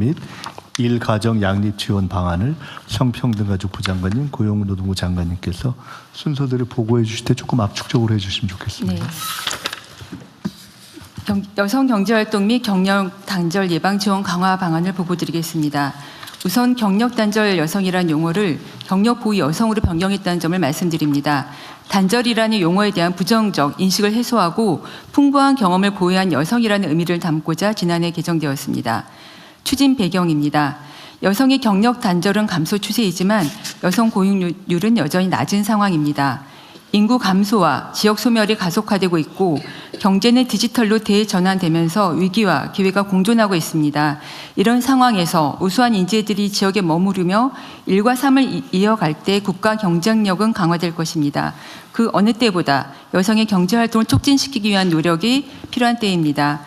및 일가정 양립 지원 방안을 성평등가족부 장관님, 고용노동부 장관님께서 순서대로 보고해 주실 때 조금 압축적으로 해주시면 좋겠습니다. 네. 여성 경제활동 및 경력 단절 예방 지원 강화 방안을 보고드리겠습니다. 우선 경력 단절 여성이란 용어를 경력 보유 여성으로 변경했다는 점을 말씀드립니다. 단절이라는 용어에 대한 부정적 인식을 해소하고 풍부한 경험을 보유한 여성이라는 의미를 담고자 지난해 개정되었습니다. 추진 배경입니다. 여성의 경력 단절은 감소 추세이지만 여성 고용률은 여전히 낮은 상황입니다. 인구 감소와 지역 소멸이 가속화되고 있고 경제는 디지털로 대전환되면서 위기와 기회가 공존하고 있습니다. 이런 상황에서 우수한 인재들이 지역에 머무르며 일과 삶을 이어갈 때 국가 경쟁력은 강화될 것입니다. 그 어느 때보다 여성의 경제활동을 촉진시키기 위한 노력이 필요한 때입니다.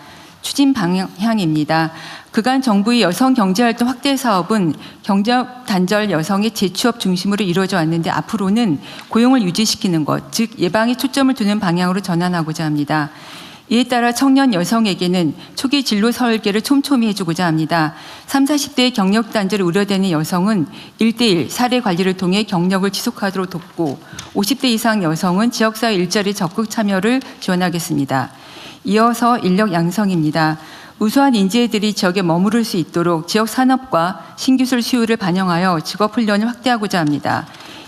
추진 방향입니다. 그간 정부의 여성 경제활동 확대 사업은 경력 단절 여성의 재취업 중심으로 이루어져 왔는데 앞으로는 고용을 유지시키는 것, 즉 예방에 초점을 두는 방향으로 전환하고자 합니다. 이에 따라 청년 여성에게는 초기 진로 설계를 촘촘히 해주고자 합니다. 30, 40대의 경력 단절이 우려되는 여성은 1:1 사례 관리를 통해 경력을 지속하도록 돕고 50대 이상 여성은 지역사회 일자리 적극 참여를 지원하겠습니다. 이어서 인력 양성입니다. 우수한 인재들이 지역에 머무를 수 있도록 지역 산업과 신기술 수요를 반영하여 직업훈련을 확대하고자 합니다.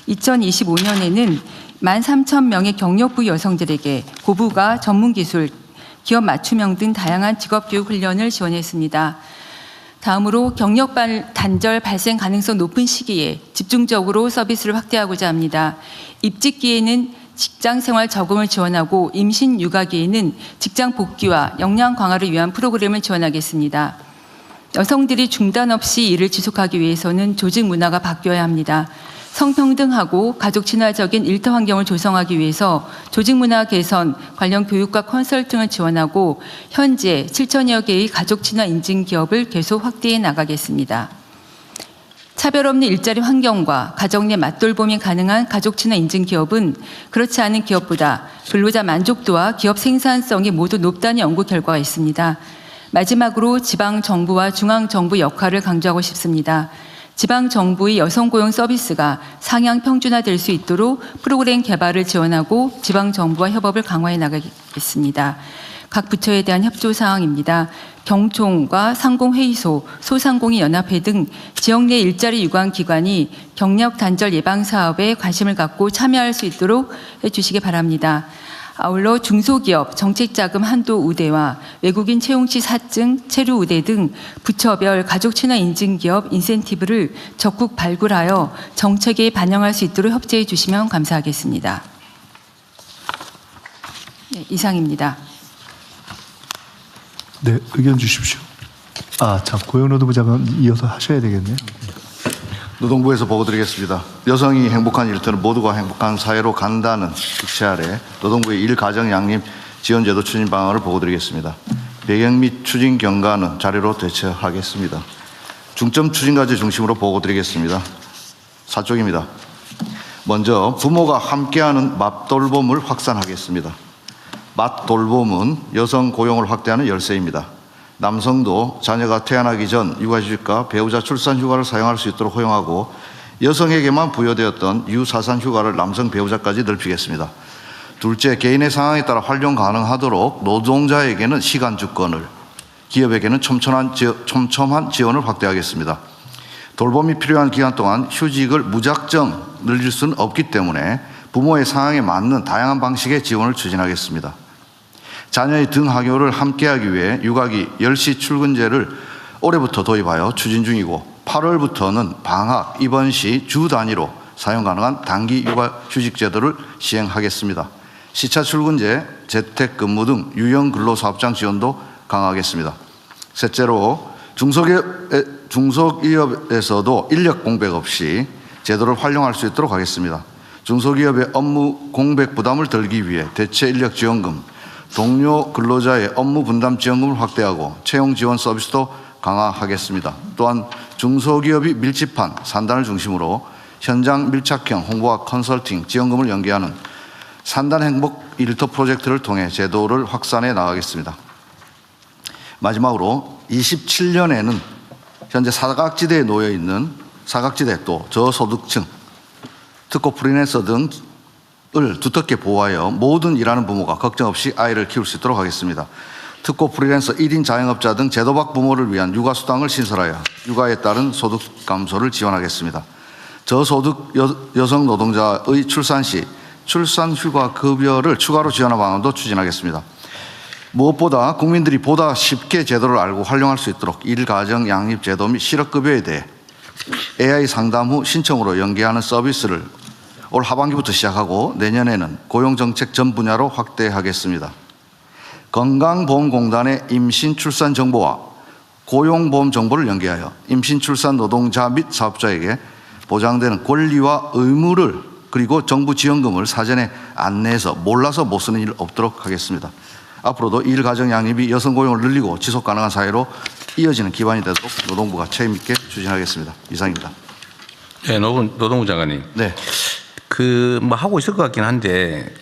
2025년에는 13,000명의 경력부 여성들에게 고부가 전문기술, 기업 맞춤형 등 다양한 직업교육 훈련을 지원했습니다. 다음으로 경력 단절 발생 가능성 높은 시기에 집중적으로 서비스를 확대하고자 합니다. 입직기에는 직장생활 적응을 지원하고 임신 육아기에는 직장 복귀와 역량 강화를 위한 프로그램을 지원하겠습니다. 여성들이 중단 없이 일을 지속하기 위해서는 조직 문화가 바뀌어야 합니다. 성평등하고 가족 친화적인 일터 환경을 조성하기 위해서 조직 문화 개선 관련 교육과 컨설팅을 지원하고 현재 7천여 개의 가족 친화 인증 기업을 계속 확대해 나가겠습니다. 차별 없는 일자리 환경과 가정 내 맞돌봄이 가능한 가족 친화 인증 기업은 그렇지 않은 기업보다 근로자 만족도와 기업 생산성이 모두 높다는 연구 결과가 있습니다. 마지막으로 지방정부와 중앙정부 역할을 강조하고 싶습니다. 지방정부의 여성 고용 서비스가 상향 평준화될 수 있도록 프로그램 개발을 지원하고 지방정부와 협업을 강화해 나가겠습니다. 각 부처에 대한 협조 사항입니다. 경총과 상공회의소, 소상공인 연합회 등 지역 내 일자리 유관 기관이 경력 단절 예방 사업에 관심을 갖고 참여할 수 있도록 해주시기 바랍니다. 아울러 중소기업 정책자금 한도 우대와 외국인 채용시 사증, 체류 우대 등 부처별 가족 친화 인증 기업 인센티브를 적극 발굴하여 정책에 반영할 수 있도록 협조해 주시면 감사하겠습니다. 네, 이상입니다. 네, 의견 주십시오. 자, 고용노동부 장관 이어서 하셔야 되겠네요. 노동부에서 보고드리겠습니다. 여성이 행복한 일터는 모두가 행복한 사회로 간다는 주체 아래 노동부의 일가정 양립 지원제도 추진 방안을 보고드리겠습니다. 배경 및 추진 경과는 자료로 대처하겠습니다. 중점 추진과제 중심으로 보고드리겠습니다. 4쪽입니다. 먼저 부모가 함께하는 맞돌봄을 확산하겠습니다. 맞돌봄은 여성 고용을 확대하는 열쇠입니다. 남성도 자녀가 태어나기 전 육아휴직과 배우자 출산휴가를 사용할 수 있도록 허용하고 여성에게만 부여되었던 유사산휴가를 남성 배우자까지 넓히겠습니다. 둘째, 개인의 상황에 따라 활용 가능하도록 노동자에게는 시간주권을, 기업에게는 촘촘한 지원을 확대하겠습니다. 돌봄이 필요한 기간 동안 휴직을 무작정 늘릴 수는 없기 때문에 부모의 상황에 맞는 다양한 방식의 지원을 추진하겠습니다. 자녀의 등하교를 함께하기 위해 육아기 10시 출근제를 올해부터 도입하여 추진 중이고 8월부터는 방학, 입원 시 주 단위로 사용 가능한 단기 육아휴직 제도를 시행하겠습니다. 시차 출근제, 재택근무 등 유형 근로사업장 지원도 강화하겠습니다. 셋째로 중소기업에서도 인력 공백 없이 제도를 활용할 수 있도록 하겠습니다. 중소기업의 업무 공백 부담을 덜기 위해 대체 인력 지원금, 동료 근로자의 업무 분담 지원금을 확대하고 채용 지원 서비스도 강화하겠습니다. 또한 중소기업이 밀집한 산단을 중심으로 현장 밀착형 홍보와 컨설팅 지원금을 연계하는 산단 행복 일터 프로젝트를 통해 제도를 확산해 나가겠습니다. 마지막으로 27년에는 현재 사각지대에 놓여 있는 사각지대 또 저소득층, 특고 프리랜서 등을 두텁게 보호하여 모든 일하는 부모가 걱정 없이 아이를 키울 수 있도록 하겠습니다. 특고 프리랜서 1인 자영업자 등 제도박 부모를 위한 육아수당을 신설하여 육아에 따른 소득 감소를 지원하겠습니다. 저소득 여성 노동자의 출산 시 출산휴가 급여를 추가로 지원하는 방안도 추진하겠습니다. 무엇보다 국민들이 보다 쉽게 제도를 알고 활용할 수 있도록 일가정 양립제도 및 실업급여에 대해 AI 상담 후 신청으로 연계하는 서비스를 올 하반기부터 시작하고 내년에는 고용정책 전 분야로 확대하겠습니다. 건강보험공단의 임신 출산 정보와 고용보험 정보를 연계하여 임신 출산 노동자 및 사업자에게 보장되는 권리와 의무를 그리고 정부 지원금을 사전에 안내해서 몰라서 못 쓰는 일 없도록 하겠습니다. 앞으로도 일가정 양립이 여성 고용을 늘리고 지속 가능한 사회로 이어지는 기반이 되도록 노동부가 책임 있게 추진하겠습니다. 이상입니다. 네, 노동부 장관님. 네. 뭐 하고 있을 것 같긴 한데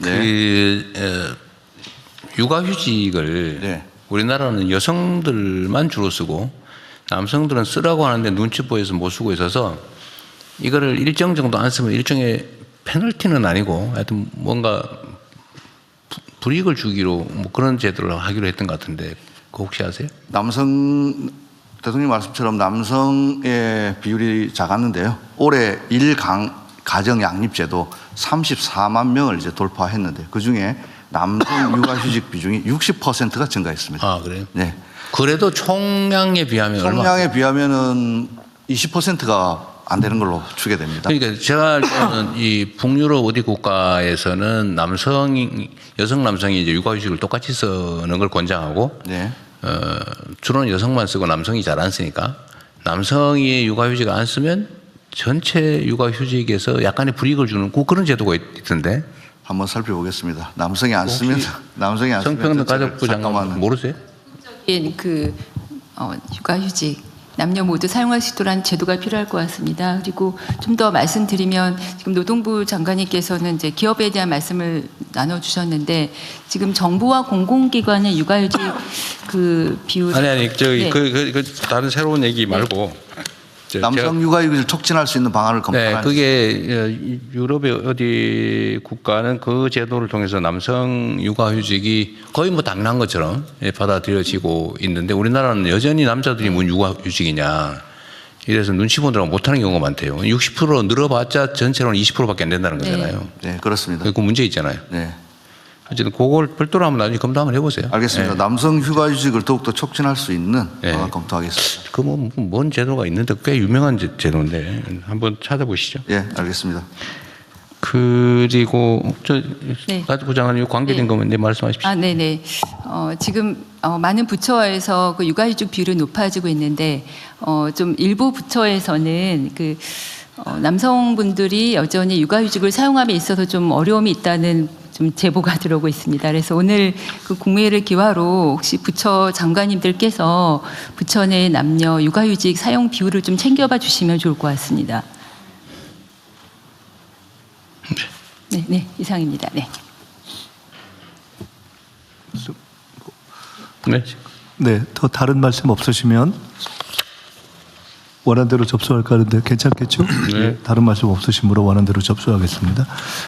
육아휴직을 네. 우리나라는 여성들만 주로 쓰고 남성들은 쓰라고 하는데 눈치 보여서 못 쓰고 있어서 이거를 일정 정도 안 쓰면 일종의 페널티는 아니고 하여튼 뭔가 불이익을 주기로 뭐 그런 제도를 하기로 했던 것 같은데 그거 혹시 아세요? 대통령 말씀처럼 남성의 비율이 작았는데요. 올해 가정 양립제도 34만 명을 이제 돌파했는데 그 중에 남성 육아휴직 비중이 60%가 증가했습니다. 아, 그래요? 네. 그래도 총량에 비하면 얼마? 총량에 비하면은 20%가 안 되는 걸로 추계됩니다. 그러니까 제가 알기로는 이 북유럽 어디 국가에서는 여성 남성이 이제 육아휴직을 똑같이 쓰는 걸 권장하고 네. 주로는 여성만 쓰고 남성이 잘 안 쓰니까 남성이 육아휴직을 안 쓰면 전체 육아휴직에서 약간의 불이익을 주는 그런 제도가 있던데. 한번 살펴보겠습니다. 남성이 안 쓰면 성평등 가족부 장관 모르세요? 육아휴직 남녀 모두 사용할 수 있도록 제도가 필요할 것 같습니다. 그리고 좀 더 말씀드리면 지금 노동부 장관님께서는 이제 기업에 대한 말씀을 나눠주셨는데 지금 정부와 공공기관의 육아휴직 그 비율 아니 저기 네. 그 다른 새로운 얘기 말고 남성 육아휴직을 촉진할 수 있는 방안을 검토하는. 네, 그게 유럽의 어디 국가는 그 제도를 통해서 남성 육아휴직이 거의 뭐 당연한 것처럼 받아들여지고 있는데 우리나라는 여전히 남자들이 뭔 육아휴직이냐 이래서 눈치 보느라고 못하는 경우가 많대요. 60% 늘어봤자 전체로는 20%밖에 안 된다는 거잖아요. 네, 그렇습니다. 그 문제 있잖아요. 네. 어쨌든 그걸 별도로 한번 나중에 검토 한번 해보세요. 알겠습니다. 네. 남성 휴가휴직을 더욱더 촉진할 수 있는 네. 방안 검토하겠습니다. 뭔 제도가 있는데 꽤 유명한 제도인데 한번 찾아보시죠. 예, 알겠습니다. 그리고 네. 가족부 장관님 관계된 네. 거면 말씀하십시오. 네네. 지금 많은 부처에서 그 육아휴직 비율이 높아지고 있는데 좀 일부 부처에서는 남성분들이 여전히 육아휴직을 사용함에 있어서 좀 어려움이 있다는 좀 제보가 들어오고 있습니다. 그래서 오늘 그 국무회의를 기화로 혹시 부처 장관님들께서 부처 내 남녀 육아휴직 사용 비율을 좀 챙겨봐 주시면 좋을 것 같습니다. 네, 이상입니다. 네. 네. 네, 더 다른 말씀 없으시면 원안대로 접수할까 하는데 괜찮겠죠? 네. 다른 말씀 없으시므로 원안대로 접수하겠습니다.